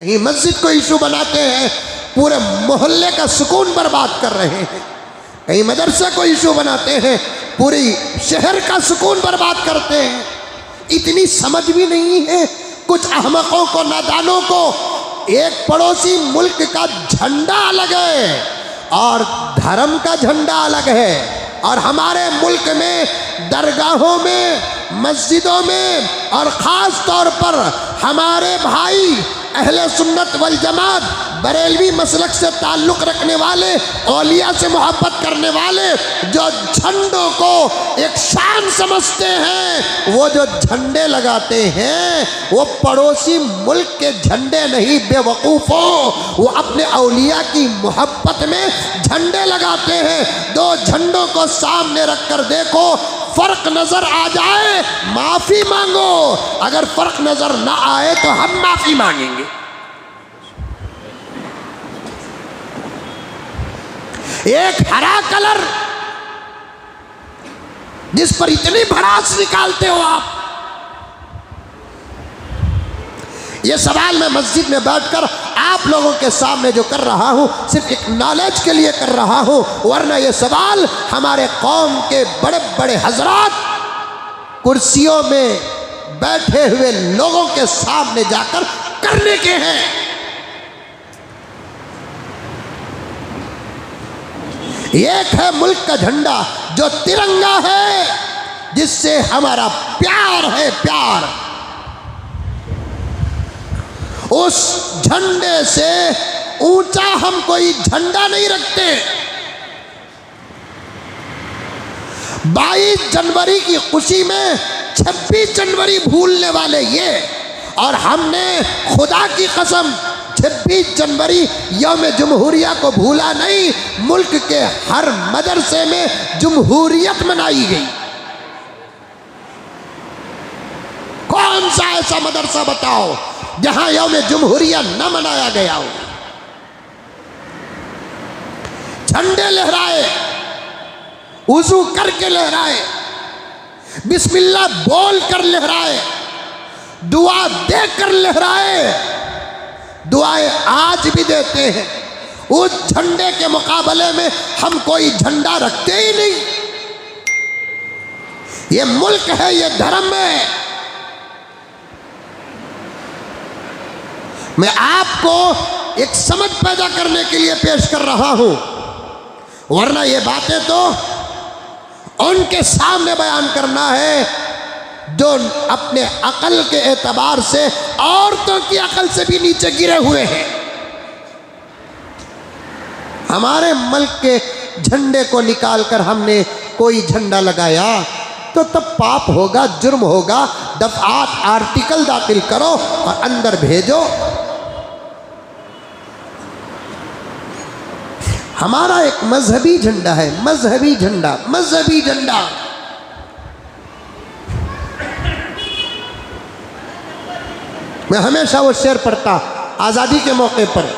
कहीं मस्जिद को इशू बनाते हैं, पूरे मोहल्ले का सुकून बर्बाद कर रहे हैं। कहीं मदरसा को इशू बनाते हैं, पूरी शहर का सुकून बर्बाद करते हैं। इतनी समझ भी नहीं है कुछ अहमकों को, नादानों को। एक पड़ोसी मुल्क का झंडा अलग है और धर्म का झंडा अलग है। और हमारे मुल्क में दरगाहों में, मस्जिदों में और ख़ास तौर पर हमारे भाई अहले सुन्नत वल जमात बरेलवी मसलक से ताल्लुक़ रखने वाले, औलिया से मोहब्बत करने वाले, जो झंडों को एक शान समझते हैं, वो जो झंडे लगाते हैं वो पड़ोसी मुल्क के झंडे नहीं बेवकूफ़ों, वो अपने औलिया की मोहब्बत में झंडे लगाते हैं। दो झंडों को सामने रख कर देखो, फ़र्क नज़र आ जाए माफ़ी मांगो, अगर फ़र्क नज़र ना आए तो हम माफ़ी मांगेंगे। एक हरा कलर जिस पर इतनी भड़ास निकालते हो आप। ये सवाल मैं मस्जिद में बैठकर आप लोगों के सामने जो कर रहा हूं, सिर्फ एक नॉलेज के लिए कर रहा हूं, वरना ये सवाल हमारे कौम के बड़े बड़े हजरात कुर्सियों में बैठे हुए लोगों के सामने जाकर करने के हैं। एक है मुल्क का झंडा जो तिरंगा है, जिससे हमारा प्यार है, प्यार। उस झंडे से ऊंचा हम कोई झंडा नहीं रखते। 22 जनवरी की खुशी में 26 जनवरी भूलने वाले ये, और हमने खुदा की कसम 26 जनवरी यौम जमहूरिया को भूला नहीं। मुल्क के हर मदरसे में जमहूरियत मनाई गई। कौन सा ऐसा मदरसा बताओ जहां यौम जमहूरिया न मनाया गया हो? झंडे लहराए, वुजू करके लहराए, बिस्मिल्लाह बोल कर लहराए, दुआ देकर लहराए। दुआएं आज भी देते हैं। उस झंडे के मुकाबले में हम कोई झंडा रखते ही नहीं। ये मुल्क है, ये धर्म है। मैं आपको एक समझ पैदा करने के लिए पेश कर रहा हूं, वरना ये बातें तो उनके सामने बयान करना है जो अपने अकल के एतबार से औरतों की अकल से भी नीचे गिरे हुए हैं। हमारे मुल्क के झंडे को निकालकर हमने कोई झंडा लगाया तो तब पाप होगा, जुर्म होगा। दफआत आर्टिकल दाखिल करो और अंदर भेजो। हमारा एक मजहबी झंडा है, मजहबी झंडा, मजहबी झंडा। मैं हमेशा वो शेर पढ़ता आज़ादी के मौके पर,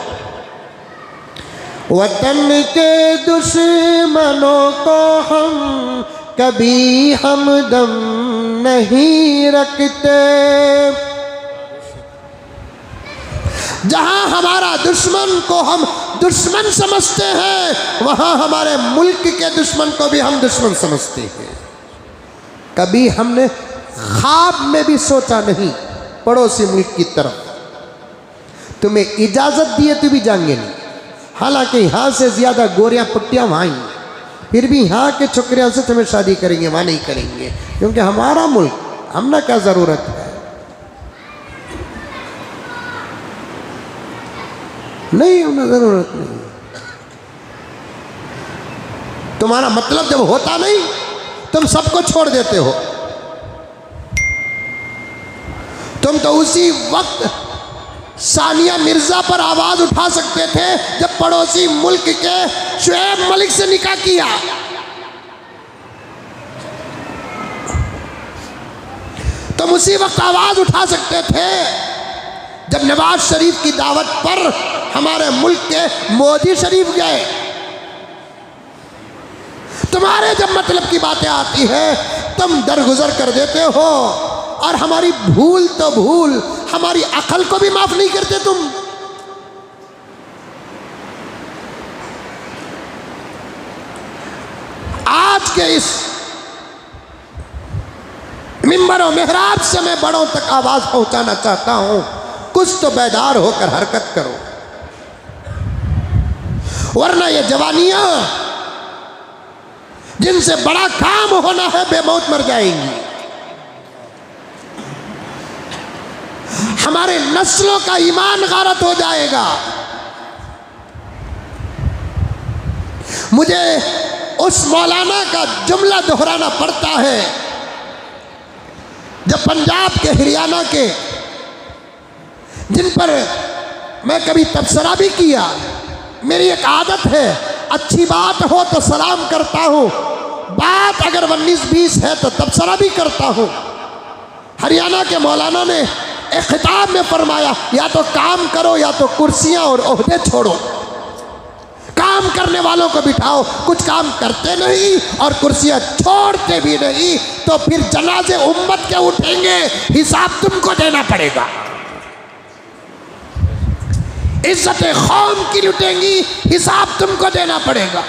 वतन के दुश्मनों को हम कभी हमदम नहीं रखते। जहां हमारा दुश्मन को हम दुश्मन समझते हैं, वहां हमारे मुल्क के दुश्मन को भी हम दुश्मन समझते हैं। कभी हमने ख्वाब में भी सोचा नहीं पड़ोसी मुल्क की तरफ तुम्हें इजाज़त दिए तो भी जाएंगे नहीं। हालांकि यहाँ से ज़्यादा गोरियाँ पुट्टियाँ वहाँ ही, फिर भी यहाँ के छोकरियाँ से तुम्हें शादी करेंगे, वहाँ नहीं करेंगे, क्योंकि हमारा मुल्क, हमने क्या ज़रूरत है। नहीं, उन्हें ज़रूरत नहीं। तुम्हारा मतलब जब होता नहीं, तुम सबको छोड़ देते हो। तुम तो उसी वक्त सानिया मिर्जा पर आवाज उठा सकते थे जब पड़ोसी मुल्क के शुएब मलिक से निकाह किया। तुम उसी वक्त आवाज उठा सकते थे जब नवाज शरीफ की दावत पर हमारे मुल्क के मोदी शरीफ गए। तुम्हारे जब मतलब की बातें आती है तुम दरगुजर कर देते हो, और हमारी भूल तो भूल, हमारी अकल को भी माफ नहीं करते तुम। के इस मिंबर और मेहराब से मैं बड़ों तक आवाज पहुंचाना चाहता हूं, कुछ तो बेदार होकर हरकत करो, वरना ये जवानियां जिनसे बड़ा काम होना है बेमौत मर जाएंगी। हमारे नस्लों का ईमान गारत हो जाएगा। मुझे उस मौलाना का जुमला दोहराना पड़ता है जब पंजाब के, हरियाणा के, जिन पर मैं कभी तबसरा भी किया, मेरी एक आदत है, अच्छी बात हो तो सलाम करता हूँ, बात अगर 19-20 है तो तबसरा भी करता हूँ। हरियाणा के मौलाना ने एक खिताब में फरमाया, या तो काम करो या तो कुर्सियाँ और ओहदे छोड़ो। काम करने वालों को बिठाओ, कुछ काम करते नहीं और कुर्सियाँ छोड़ते भी नहीं, तो फिर जनाजे उम्मत के उठेंगे, हिसाब तुमको देना पड़ेगा। इज्जतें कौम की लुटेंगी, हिसाब तुमको देना पड़ेगा।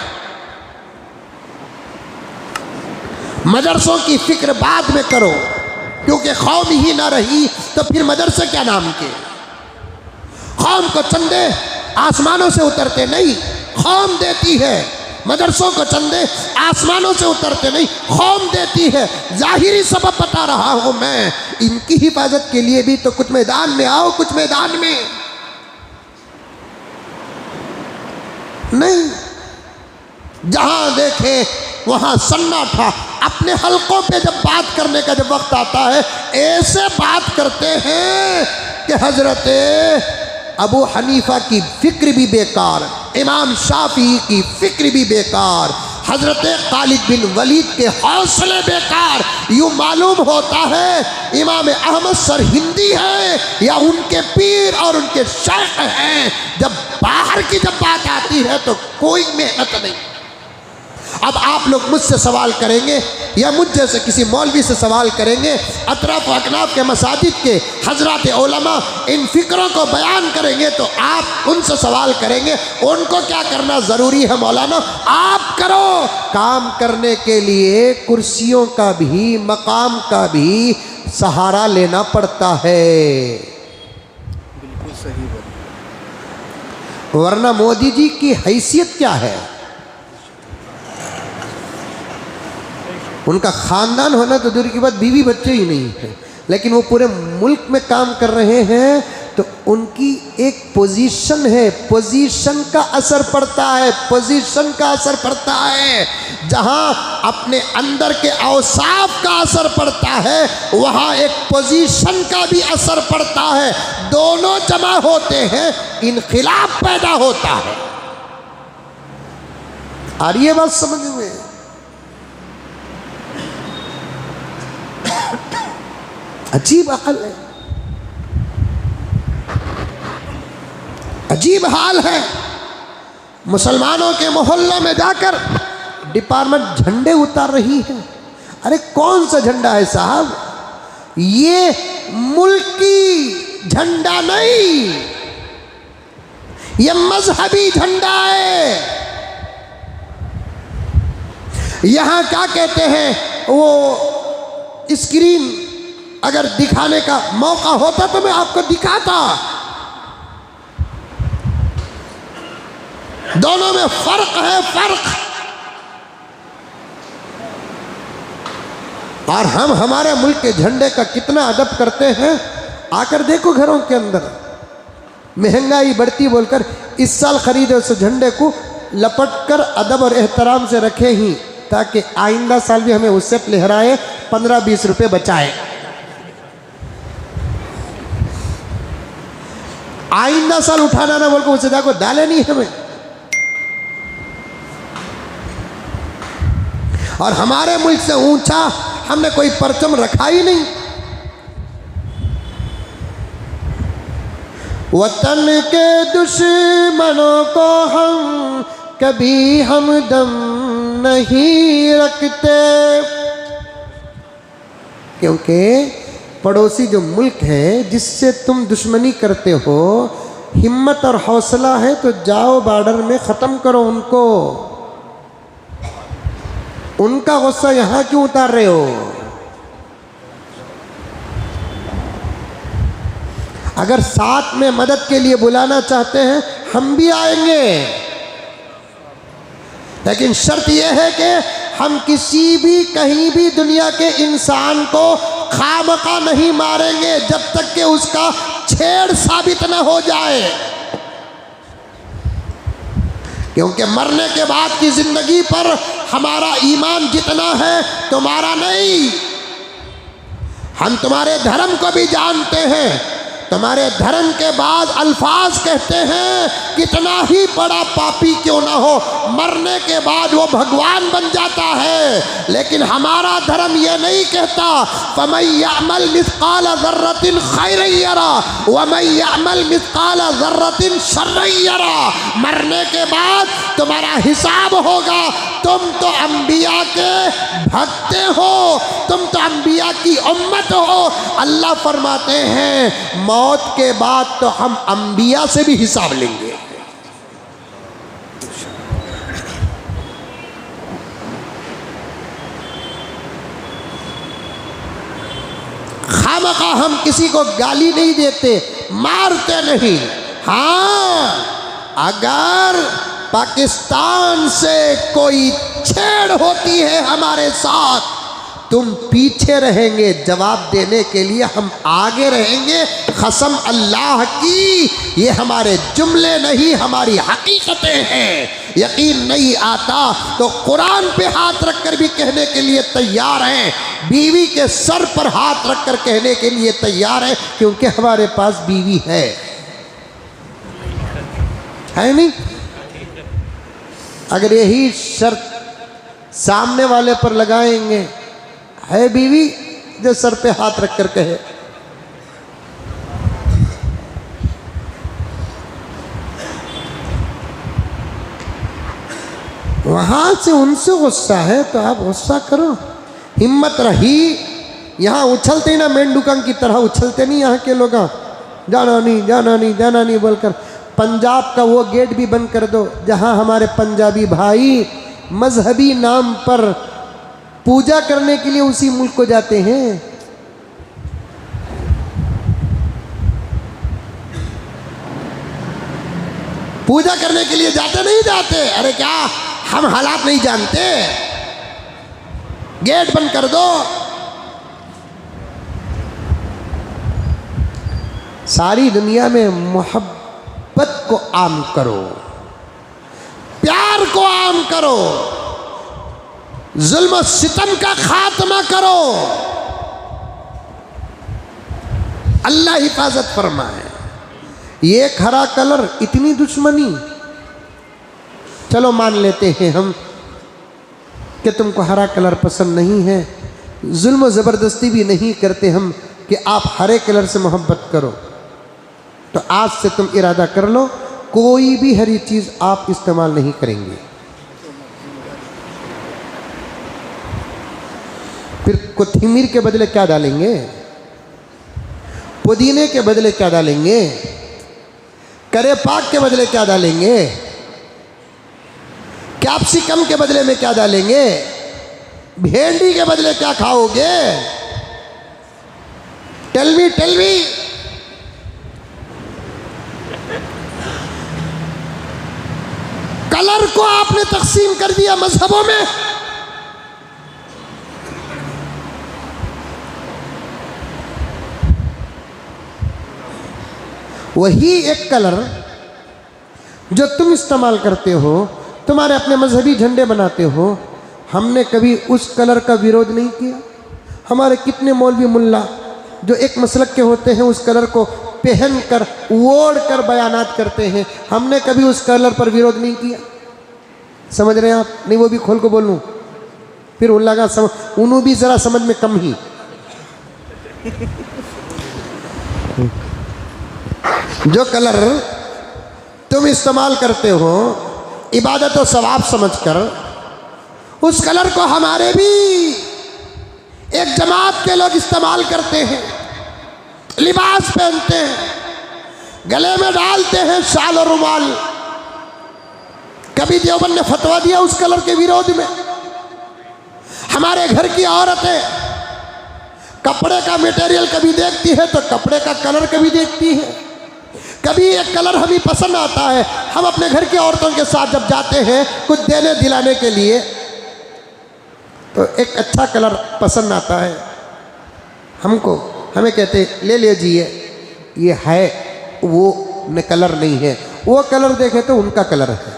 मदरसों की फिक्र बाद में करो, क्योंकि कौम ही ना रही तो फिर मदरसे क्या नाम के। कौम को चंदे आसमानों से उतरते नहीं, कौम देती है। मदरसों को चंदे आसमानों से उतरते नहीं, कौम देती है। जाहिरी सबब बता रहा हूं मैं, इनकी हिफाजत के लिए भी तो कुछ मैदान में आओ, कुछ मैदान में नहीं। जहां देखे वहां सन्नाटा। अपने हलकों पे जब बात करने का जब वक्त आता है, ऐसे बात करते हैं कि हजरत अबू हनीफा की फिक्र भी बेकार, इमाम शाफी की फिक्र भी बेकार, हजरत खालिद बिन वलीद के हौसले बेकार। यूँ मालूम होता है इमाम अहमद सर हिंदी है या उनके पीर और उनके शेख हैं। जब बाहर की जब बात आती है तो कोई मेहनत नहीं। अब आप लोग मुझसे सवाल करेंगे या मुझ जैसे किसी मौलवी से सवाल करेंगे, अतराफ अकनाफ के मसाजिद के हजरात उलमा इन फिक्रों को बयान करेंगे, तो आप उनसे सवाल करेंगे उनको क्या करना ज़रूरी है मौलाना? आप करो। काम करने के लिए कुर्सियों का भी, मकाम का भी सहारा लेना पड़ता है। बिल्कुल सही बात। वरना मोदी जी की हैसियत क्या है? उनका खानदान होना तो दूर की बात, बीवी बच्चे ही नहीं है, लेकिन वो पूरे मुल्क में काम कर रहे हैं, तो उनकी एक पोजीशन है, पोजीशन का असर पड़ता है, पोजीशन का असर पड़ता है। जहां अपने अंदर के औसाफ का असर पड़ता है, वहां एक पोजीशन का भी असर पड़ता है। दोनों जमा होते हैं, इनखिलाफ पैदा होता है। आ रही है बात समझ में? अजीब अकल है, अजीब हाल है। मुसलमानों के मोहल्लों में जाकर डिपार्टमेंट झंडे उतार रही है। अरे कौन सा झंडा है साहब? ये मुल्की झंडा नहीं, ये मजहबी झंडा है। यहां क्या कहते हैं, वो स्क्रीन अगर दिखाने का मौका होता तो मैं आपको दिखाता। दोनों में फर्क है, फर्क। और हम हमारे मुल्क के झंडे का कितना अदब करते हैं। आकर देखो घरों के अंदर, महंगाई बढ़ती बोलकर इस साल खरीदे उस झंडे को लपट कर अदब और एहतराम से रखे ही, ताकि आइंदा साल भी हमें उससे लहराए, 15-20 रुपये बचाए। आइंदा साल उठाना ना बोल को उसे जाको डाले नहीं हमें। और हमारे मुल्क से ऊंचा हमने कोई परचम रखा ही नहीं। वतन के दुश्मनों को हम कभी हमदम नहीं रखते, क्योंकि पड़ोसी जो मुल्क है जिससे तुम दुश्मनी करते हो, हिम्मत और हौसला है तो जाओ बॉर्डर में ख़त्म करो उनको। उनका गुस्सा यहां क्यों उतार रहे हो? अगर साथ में मदद के लिए बुलाना चाहते हैं हम भी आएंगे, लेकिन शर्त यह है कि हम किसी भी कहीं भी दुनिया के इंसान को खामखा नहीं मारेंगे जब तक कि उसका छेड़ साबित न हो जाए। क्योंकि मरने के बाद की जिंदगी पर हमारा ईमान जितना है तुम्हारा नहीं। हम तुम्हारे धर्म को भी जानते हैं। तुम्हारे धर्म के बाद अल्फाज कहते हैं कितना ही बड़ा पापी क्यों ना हो, मरने के बाद वो भगवान बन जाता है। लेकिन हमारा धर्म ये नहीं कहता फमन यअमल मिस्काल ज़र्रतिन खैरन यरा वमन यअमल मिस्काल ज़र्रतिन शर्रन यरा। मरने के बाद तुम्हारा हिसाब होगा। तुम तो अंबिया के भक्ते हो, तुम तो अंबिया की उम्मत हो। अल्लाह फरमाते हैं मौत के बाद तो हम अंबिया से भी हिसाब लेंगे। खामखा हम किसी को गाली नहीं देते, मारते नहीं। हाँ, अगर पाकिस्तान से कोई छेड़ होती है हमारे साथ, तुम पीछे रहेंगे जवाब देने के लिए, हम आगे रहेंगे। कसम अल्लाह की, ये हमारे जुमले नहीं हमारी हकीकतें हैं। यकीन नहीं आता तो कुरान पे हाथ रखकर भी कहने के लिए तैयार हैं, बीवी के सर पर हाथ रखकर कहने के लिए तैयार है, क्योंकि हमारे पास बीवी है नहीं? अगर यही शर्त सामने वाले पर लगाएंगे, है बीवी जो सर पे हाथ रख कर कहे, वहां से उनसे गुस्सा है तो आप गुस्सा करो। हिम्मत रही, यहाँ उछलते ना मेंढुकन की तरह उछलते नहीं यहाँ के लोग, जाना नहीं जाना नहीं जाना नहीं बोलकर। पंजाब का वो गेट भी बंद कर दो जहाँ हमारे पंजाबी भाई मजहबी नाम पर पूजा करने के लिए उसी मुल्क को जाते हैं। पूजा करने के लिए जाते नहीं जाते? अरे क्या हम हालात नहीं जानते? गेट बंद कर दो। सारी दुनिया में मोहब्बत को आम करो, प्यार को आम करो, जुल्म सितम का खात्मा करो। अल्लाह हिफाजत फरमाए। ये हरा कलर इतनी दुश्मनी, चलो मान लेते हैं हम कि तुमको हरा कलर पसंद नहीं है, जुल्म ज़बरदस्ती भी नहीं करते हम कि आप हरे कलर से मोहब्बत करो। तो आज से तुम इरादा कर लो कोई भी हरी चीज़ आप इस्तेमाल नहीं करेंगे। फिर कोथिमीर के बदले क्या डालेंगे? पुदीने के बदले क्या डालेंगे? करे पाक के बदले क्या डालेंगे? कैप्सिकम के बदले में क्या डालेंगे? भेंडी के बदले क्या खाओगे? टेल मी कलर को आपने तकसीम कर दिया मजहबों में। वही एक कलर जो तुम इस्तेमाल करते हो, तुम्हारे अपने मजहबी झंडे बनाते हो, हमने कभी उस कलर का विरोध नहीं किया। हमारे कितने मौलवी मुल्ला जो एक मसलक के होते हैं उस कलर को पहन कर ओढ़ कर बयानात करते हैं, हमने कभी उस कलर पर विरोध नहीं किया। समझ रहे हैं आप? नहीं वो भी खोल को बोलूं फिर उन लगा उन्हों भी ज़रा समझ में कम ही। जो कलर तुम इस्तेमाल करते हो इबादत और सवाब समझकर, उस कलर को हमारे भी एक जमात के लोग इस्तेमाल करते हैं, लिबास पहनते हैं, गले में डालते हैं शाल और रुमाल। कभी देवबंद ने फतवा दिया उस कलर के विरोध में? हमारे घर की औरतें कपड़े का मटेरियल कभी देखती है तो कपड़े का कलर कभी देखती है। कभी एक कलर हमें पसंद आता है, हम अपने घर की औरतों के साथ जब जाते हैं कुछ देने दिलाने के लिए तो एक अच्छा कलर पसंद आता है हमको, हमें कहते ले लीजिए, ये है वो न कलर नहीं है, वो कलर देखे तो उनका कलर है।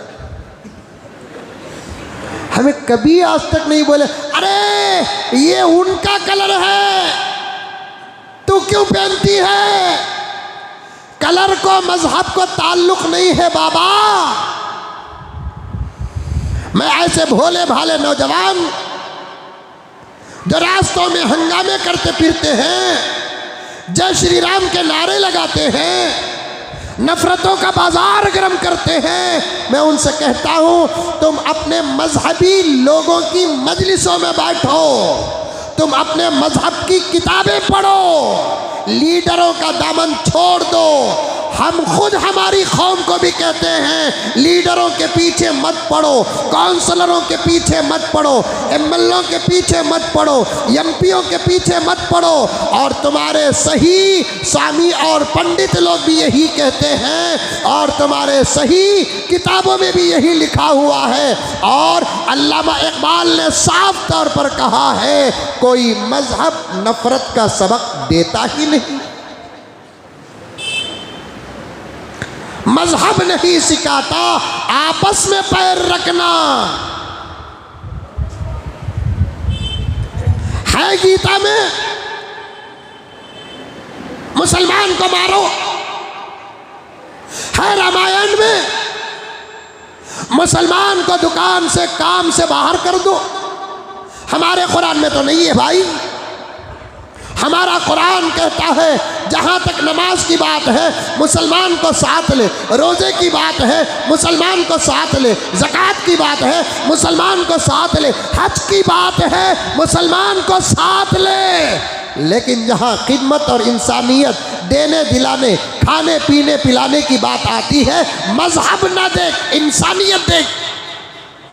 हमें कभी आज तक नहीं बोले अरे ये उनका कलर है तू क्यों पहनती है। कलर को मजहब को ताल्लुक नहीं है बाबा। मैं ऐसे भोले भाले नौजवान जो रास्तों में हंगामे करते फिरते हैं, जय श्री राम के नारे लगाते हैं, नफरतों का बाजार गर्म करते हैं, मैं उनसे कहता हूं तुम अपने मजहबी लोगों की मजलिसों में बैठो, तुम अपने मजहब की किताबें पढ़ो, लीडरों का दामन छोड़ दो। हम खुद हमारी कौम को भी कहते हैं लीडरों के पीछे मत पड़ो, काउंसलरों के पीछे मत पड़ो, एमएलओ के पीछे मत पड़ो, एमपीओ के पीछे मत पड़ो। और तुम्हारे सही स्वामी और पंडित लोग भी यही कहते हैं और तुम्हारे सही किताबों में भी यही लिखा हुआ है। और अल्लामा इकबाल ने साफ तौर पर कहा है कोई मजहब नफरत का सबक देता ही नहीं, मजहब नहीं सिखाता आपस में पैर रखना। है गीता में मुसलमान को मारो, है रामायण में मुसलमान को दुकान से काम से बाहर कर दो। हमारे कुरान में तो नहीं है भाई। हमारा कुरान कहता है जहाँ तक नमाज की बात है मुसलमान को साथ ले, रोज़े की बात है मुसलमान को साथ ले, ज़कात की बात है मुसलमान को साथ ले, हज की बात है मुसलमान को साथ ले। लेकिन जहाँ खिदमत और इंसानियत, देने दिलाने, खाने पीने पिलाने की बात आती है, मजहब ना देख इंसानियत देख।